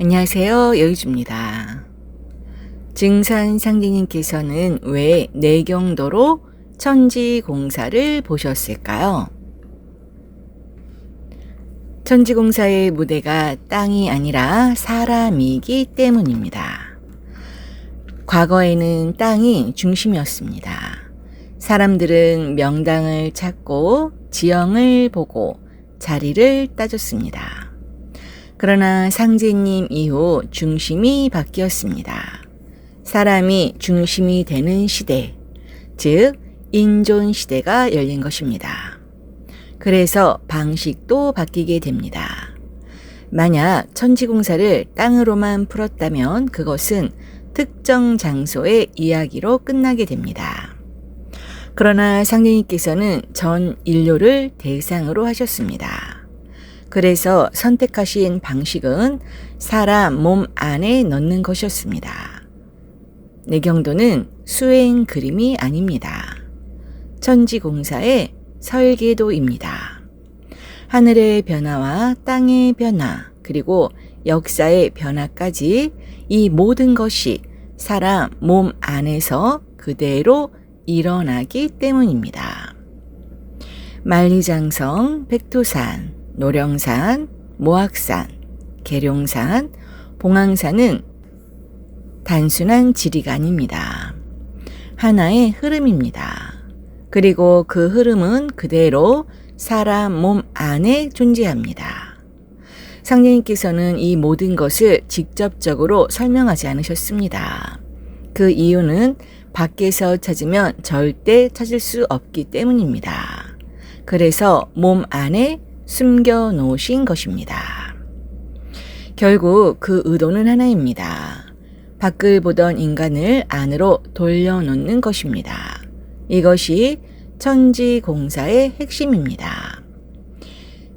안녕하세요. 여의주입니다. 증산 상제님께서는 왜 내경도로 천지공사를 보셨을까요? 천지공사의 무대가 땅이 아니라 사람이기 때문입니다. 과거에는 땅이 중심이었습니다. 사람들은 명당을 찾고 지형을 보고 자리를 따졌습니다. 그러나 상제님 이후 중심이 바뀌었습니다. 사람이 중심이 되는 시대, 즉 인존 시대가 열린 것입니다. 그래서 방식도 바뀌게 됩니다. 만약 천지공사를 땅으로만 풀었다면 그것은 특정 장소의 이야기로 끝나게 됩니다. 그러나 상제님께서는 전 인류를 대상으로 하셨습니다. 그래서 선택하신 방식은 사람 몸 안에 넣는 것이었습니다. 내경도는 수행 그림이 아닙니다. 천지공사의 설계도입니다. 하늘의 변화와 땅의 변화, 그리고 역사의 변화까지 이 모든 것이 사람 몸 안에서 그대로 일어나기 때문입니다. 만리장성, 백두산, 노령산, 모악산, 계룡산, 봉황산은 단순한 지리가 아닙니다. 하나의 흐름입니다. 그리고 그 흐름은 그대로 사람 몸 안에 존재합니다. 상제님께서는 이 모든 것을 직접적으로 설명하지 않으셨습니다. 그 이유는 밖에서 찾으면 절대 찾을 수 없기 때문입니다. 그래서 몸 안에 숨겨 놓으신 것입니다. 결국 그 의도는 하나입니다. 밖을 보던 인간을 안으로 돌려놓는 것입니다. 이것이 천지공사의 핵심입니다.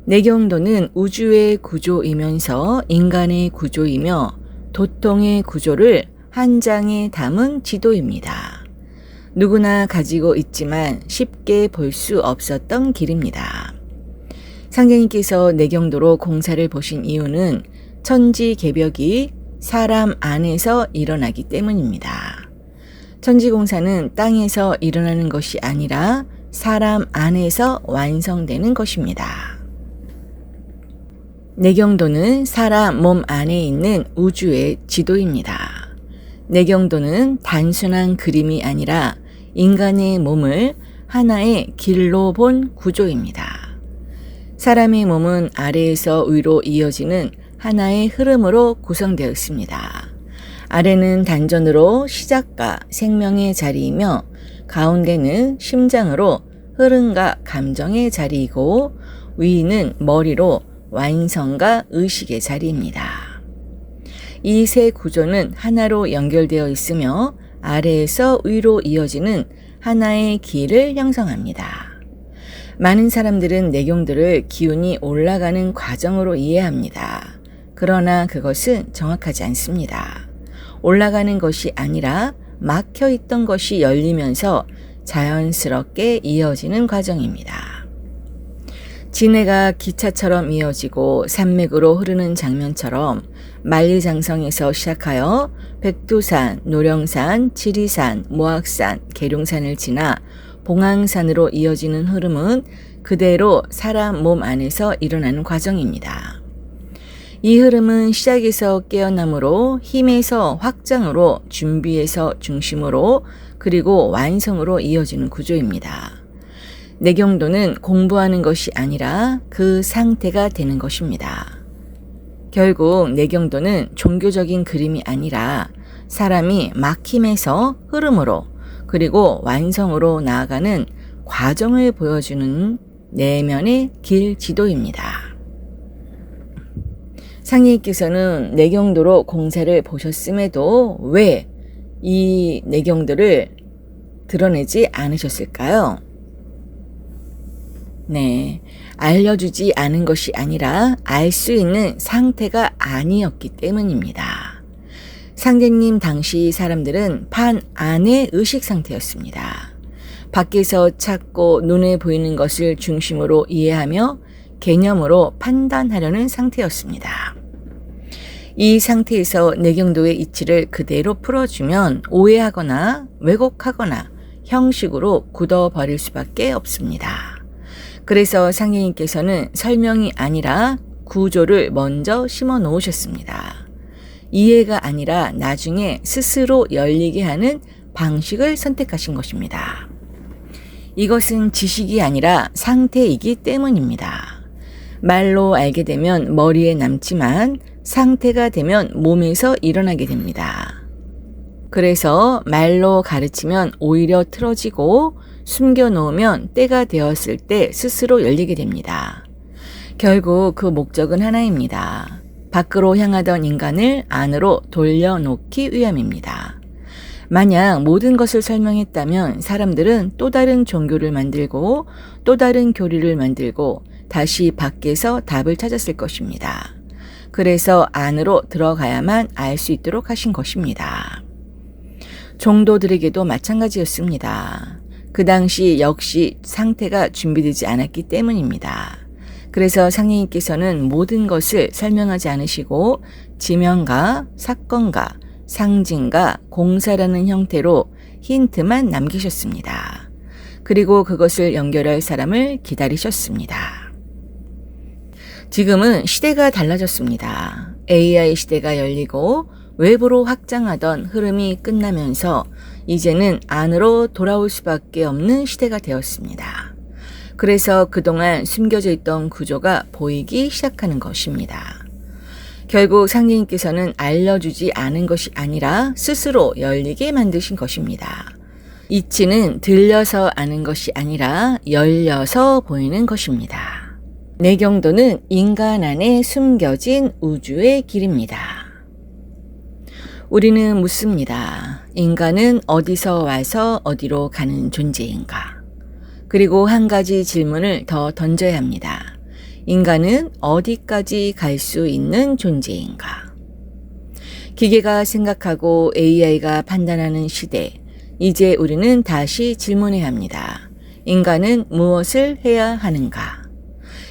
내경도는 우주의 구조이면서 인간의 구조이며 도통의 구조를 한 장에 담은 지도입니다. 누구나 가지고 있지만 쉽게 볼 수 없었던 길입니다. 상제님께서 내경도로 공사를 보신 이유는 천지개벽이 사람 안에서 일어나기 때문입니다. 천지공사는 땅에서 일어나는 것이 아니라 사람 안에서 완성되는 것입니다. 내경도는 사람 몸 안에 있는 우주의 지도입니다. 내경도는 단순한 그림이 아니라 인간의 몸을 하나의 길로 본 구조입니다. 사람의 몸은 아래에서 위로 이어지는 하나의 흐름으로 구성되어 있습니다. 아래는 단전으로 시작과 생명의 자리이며 가운데는 심장으로 흐름과 감정의 자리이고 위는 머리로 완성과 의식의 자리입니다. 이 세 구조는 하나로 연결되어 있으며 아래에서 위로 이어지는 하나의 길을 형성합니다. 많은 사람들은 내경도를 기운이 올라가는 과정으로 이해합니다. 그러나 그것은 정확하지 않습니다. 올라가는 것이 아니라 막혀 있던 것이 열리면서 자연스럽게 이어지는 과정입니다. 진해가 기차처럼 이어지고 산맥으로 흐르는 장면처럼 만리장성에서 시작하여 백두산, 노령산, 지리산, 모악산, 계룡산을 지나 봉황산으로 이어지는 흐름은 그대로 사람 몸 안에서 일어나는 과정입니다. 이 흐름은 시작에서 깨어남으로, 힘에서 확장으로, 준비에서 중심으로, 그리고 완성으로 이어지는 구조입니다. 내경도는 공부하는 것이 아니라 그 상태가 되는 것입니다. 결국 내경도는 종교적인 그림이 아니라 사람이 막힘에서 흐름으로 그리고 완성으로 나아가는 과정을 보여주는 내면의 길 지도입니다. 상제님께서는 내경도로 공사를 보셨음에도 왜 이 내경도를 드러내지 않으셨을까요? 네, 알려주지 않은 것이 아니라 알 수 있는 상태가 아니었기 때문입니다. 상제님 당시 사람들은 판 안의 의식 상태였습니다. 밖에서 찾고 눈에 보이는 것을 중심으로 이해하며 개념으로 판단하려는 상태였습니다. 이 상태에서 내경도의 이치를 그대로 풀어주면 오해하거나 왜곡하거나 형식으로 굳어버릴 수밖에 없습니다. 그래서 상계님께서는 설명이 아니라 구조를 먼저 심어 놓으셨습니다. 이해가 아니라 나중에 스스로 열리게 하는 방식을 선택하신 것입니다. 이것은 지식이 아니라 상태이기 때문입니다. 말로 알게 되면 머리에 남지만 상태가 되면 몸에서 일어나게 됩니다. 그래서 말로 가르치면 오히려 틀어지고 숨겨놓으면 때가 되었을 때 스스로 열리게 됩니다. 결국 그 목적은 하나입니다. 밖으로 향하던 인간을 안으로 돌려놓기 위함입니다. 만약 모든 것을 설명했다면 사람들은 또 다른 종교를 만들고 또 다른 교리를 만들고 다시 밖에서 답을 찾았을 것입니다. 그래서 안으로 들어가야만 알 수 있도록 하신 것입니다. 종도들에게도 마찬가지였습니다. 그 당시 역시 상태가 준비되지 않았기 때문입니다. 그래서 상례님께서는 모든 것을 설명하지 않으시고 지명과 사건과 상징과 공사라는 형태로 힌트만 남기셨습니다. 그리고 그것을 연결할 사람을 기다리셨습니다. 지금은 시대가 달라졌습니다. AI 시대가 열리고 외부로 확장하던 흐름이 끝나면서 이제는 안으로 돌아올 수밖에 없는 시대가 되었습니다. 그래서 그동안 숨겨져 있던 구조가 보이기 시작하는 것입니다. 결국 상계님께서는 알려주지 않은 것이 아니라 스스로 열리게 만드신 것입니다. 이치는 들려서 아는 것이 아니라 열려서 보이는 것입니다. 내경도는 인간 안에 숨겨진 우주의 길입니다. 우리는 묻습니다. 인간은 어디서 와서 어디로 가는 존재인가? 그리고 한 가지 질문을 더 던져야 합니다. 인간은 어디까지 갈 수 있는 존재인가? 기계가 생각하고 AI가 판단하는 시대, 이제 우리는 다시 질문해야 합니다. 인간은 무엇을 해야 하는가?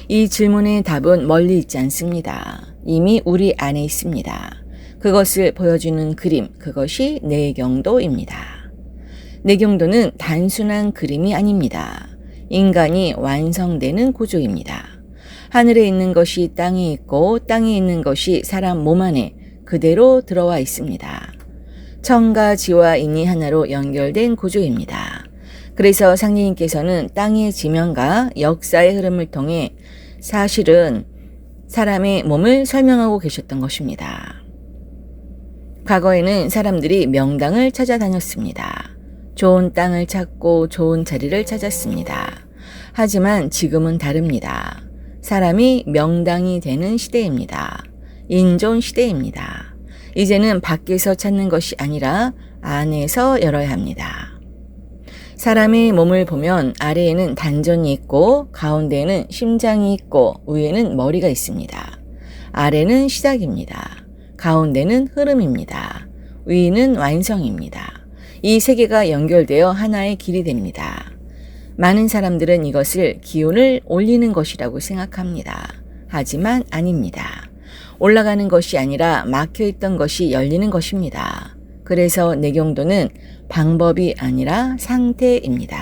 이 질문의 답은 멀리 있지 않습니다. 이미 우리 안에 있습니다. 그것을 보여주는 그림, 그것이 내경도입니다. 내경도는 단순한 그림이 아닙니다. 인간이 완성되는 구조입니다. 하늘에 있는 것이 땅에 있고 땅에 있는 것이 사람 몸 안에 그대로 들어와 있습니다. 천과 지와 인이 하나로 연결된 구조입니다. 그래서 상례님께서는 땅의 지면과 역사의 흐름을 통해 사실은 사람의 몸을 설명하고 계셨던 것입니다. 과거에는 사람들이 명당을 찾아다녔습니다. 좋은 땅을 찾고 좋은 자리를 찾았습니다. 하지만 지금은 다릅니다. 사람이 명당이 되는 시대입니다. 인존 시대입니다. 이제는 밖에서 찾는 것이 아니라 안에서 열어야 합니다. 사람의 몸을 보면 아래에는 단전이 있고 가운데에는 심장이 있고 위에는 머리가 있습니다. 아래는 시작입니다. 가운데는 흐름입니다. 위는 완성입니다. 이 세 개가 연결되어 하나의 길이 됩니다. 많은 사람들은 이것을 기운을 올리는 것이라고 생각합니다. 하지만 아닙니다. 올라가는 것이 아니라 막혀있던 것이 열리는 것입니다. 그래서 내경도는 방법이 아니라 상태입니다.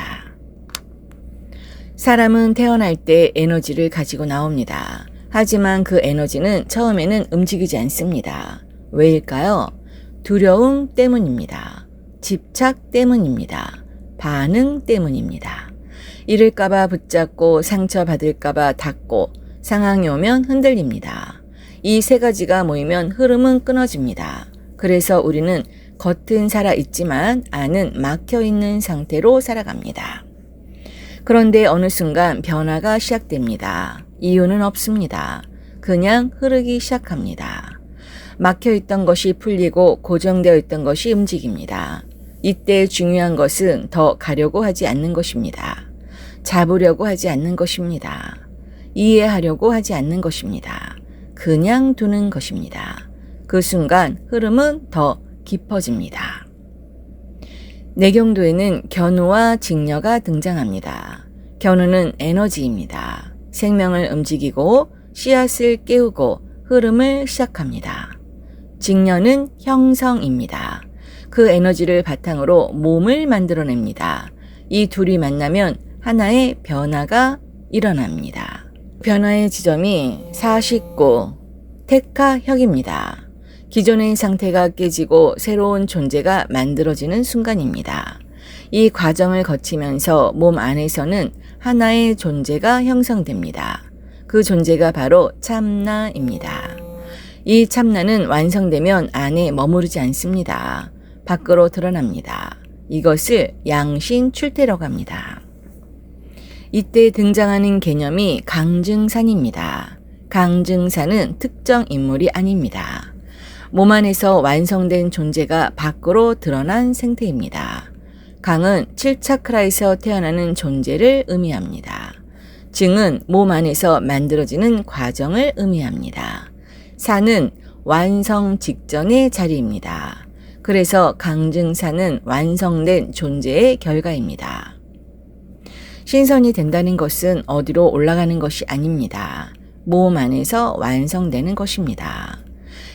사람은 태어날 때 에너지를 가지고 나옵니다. 하지만 그 에너지는 처음에는 움직이지 않습니다. 왜일까요? 두려움 때문입니다. 집착 때문입니다. 반응 때문입니다. 잃을까봐 붙잡고 상처받을까봐 닫고 상황이 오면 흔들립니다. 이 세 가지가 모이면 흐름은 끊어집니다. 그래서 우리는 겉은 살아있지만 안은 막혀있는 상태로 살아갑니다. 그런데 어느 순간 변화가 시작됩니다. 이유는 없습니다. 그냥 흐르기 시작합니다. 막혀있던 것이 풀리고 고정되어 있던 것이 움직입니다. 이때 중요한 것은 더 가려고 하지 않는 것입니다. 잡으려고 하지 않는 것입니다. 이해하려고 하지 않는 것입니다. 그냥 두는 것입니다. 그 순간 흐름은 더 깊어집니다. 내경도에는 견우와 직녀가 등장합니다. 견우는 에너지입니다. 생명을 움직이고 씨앗을 깨우고 흐름을 시작합니다. 직녀는 형성입니다. 그 에너지를 바탕으로 몸을 만들어냅니다. 이 둘이 만나면 하나의 변화가 일어납니다. 변화의 지점이 49 테카혁입니다. 기존의 상태가 깨지고 새로운 존재가 만들어지는 순간입니다. 이 과정을 거치면서 몸 안에서는 하나의 존재가 형성됩니다. 그 존재가 바로 참나입니다. 이 참나는 완성되면 안에 머무르지 않습니다. 밖으로 드러납니다. 이것을 양신출태라고 합니다. 이때 등장하는 개념이 강증산입니다. 강증산은 특정 인물이 아닙니다. 몸 안에서 완성된 존재가 밖으로 드러난 생태입니다. 강은 7차크라에서 태어나는 존재를 의미합니다. 증은 몸 안에서 만들어지는 과정을 의미합니다. 산은 완성 직전의 자리입니다. 그래서 강증산은 완성된 존재의 결과입니다. 신선이 된다는 것은 어디로 올라가는 것이 아닙니다. 몸 안에서 완성되는 것입니다.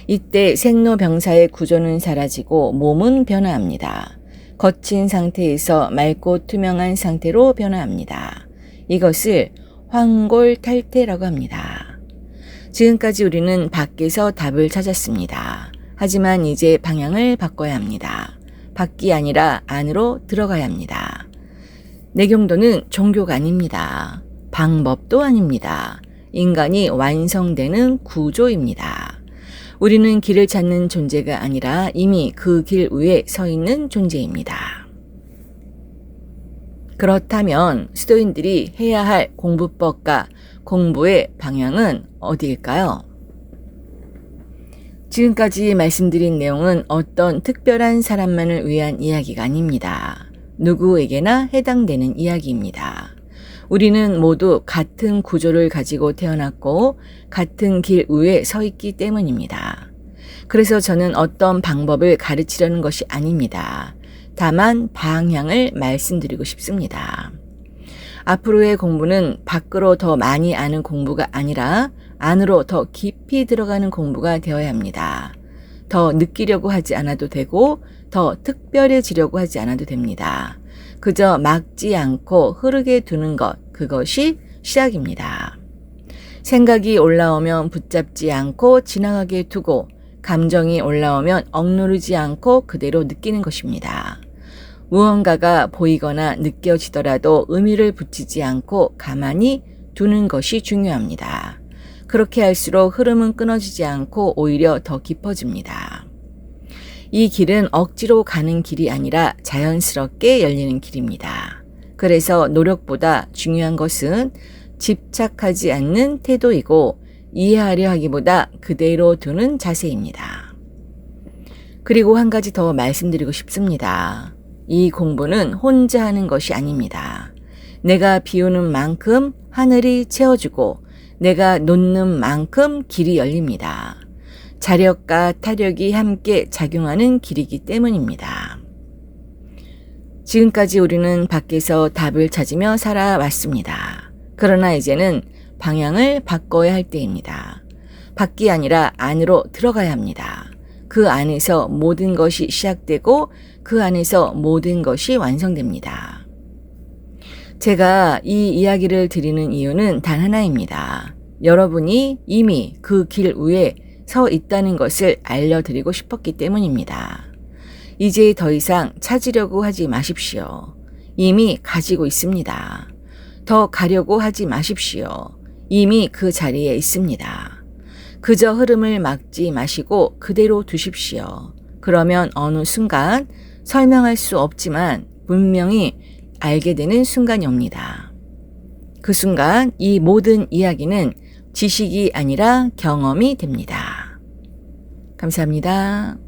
이때 생로병사의 구조는 사라지고 몸은 변화합니다. 거친 상태에서 맑고 투명한 상태로 변화합니다. 이것을 황골탈태라고 합니다. 지금까지 우리는 밖에서 답을 찾았습니다. 하지만 이제 방향을 바꿔야 합니다. 밖이 아니라 안으로 들어가야 합니다. 내경도는 종교가 아닙니다. 방법도 아닙니다. 인간이 완성되는 구조입니다. 우리는 길을 찾는 존재가 아니라 이미 그 길 위에 서 있는 존재입니다. 그렇다면 수도인들이 해야 할 공부법과 공부의 방향은 어디일까요? 지금까지 말씀드린 내용은 어떤 특별한 사람만을 위한 이야기가 아닙니다. 누구에게나 해당되는 이야기입니다. 우리는 모두 같은 구조를 가지고 태어났고 같은 길 위에 서 있기 때문입니다. 그래서 저는 어떤 방법을 가르치려는 것이 아닙니다. 다만 방향을 말씀드리고 싶습니다. 앞으로의 공부는 밖으로 더 많이 아는 공부가 아니라 안으로 더 깊이 들어가는 공부가 되어야 합니다. 더 느끼려고 하지 않아도 되고 더 특별해지려고 하지 않아도 됩니다. 그저 막지 않고 흐르게 두는 것, 그것이 시작입니다. 생각이 올라오면 붙잡지 않고 지나가게 두고 감정이 올라오면 억누르지 않고 그대로 느끼는 것입니다. 무언가가 보이거나 느껴지더라도 의미를 붙이지 않고 가만히 두는 것이 중요합니다. 그렇게 할수록 흐름은 끊어지지 않고 오히려 더 깊어집니다. 이 길은 억지로 가는 길이 아니라 자연스럽게 열리는 길입니다. 그래서 노력보다 중요한 것은 집착하지 않는 태도이고 이해하려 하기보다 그대로 두는 자세입니다. 그리고 한 가지 더 말씀드리고 싶습니다. 이 공부는 혼자 하는 것이 아닙니다. 내가 비우는 만큼 하늘이 채워주고 내가 놓는 만큼 길이 열립니다. 자력과 타력이 함께 작용하는 길이기 때문입니다. 지금까지 우리는 밖에서 답을 찾으며 살아왔습니다. 그러나 이제는 방향을 바꿔야 할 때입니다. 밖이 아니라 안으로 들어가야 합니다. 그 안에서 모든 것이 시작되고 그 안에서 모든 것이 완성됩니다. 제가 이 이야기를 드리는 이유는 단 하나입니다. 여러분이 이미 그 길 위에 서 있다는 것을 알려드리고 싶었기 때문입니다. 이제 더 이상 찾으려고 하지 마십시오. 이미 가지고 있습니다. 더 가려고 하지 마십시오. 이미 그 자리에 있습니다. 그저 흐름을 막지 마시고 그대로 두십시오. 그러면 어느 순간 설명할 수 없지만 분명히 알게 되는 순간이 옵니다. 그 순간 이 모든 이야기는 지식이 아니라 경험이 됩니다. 감사합니다.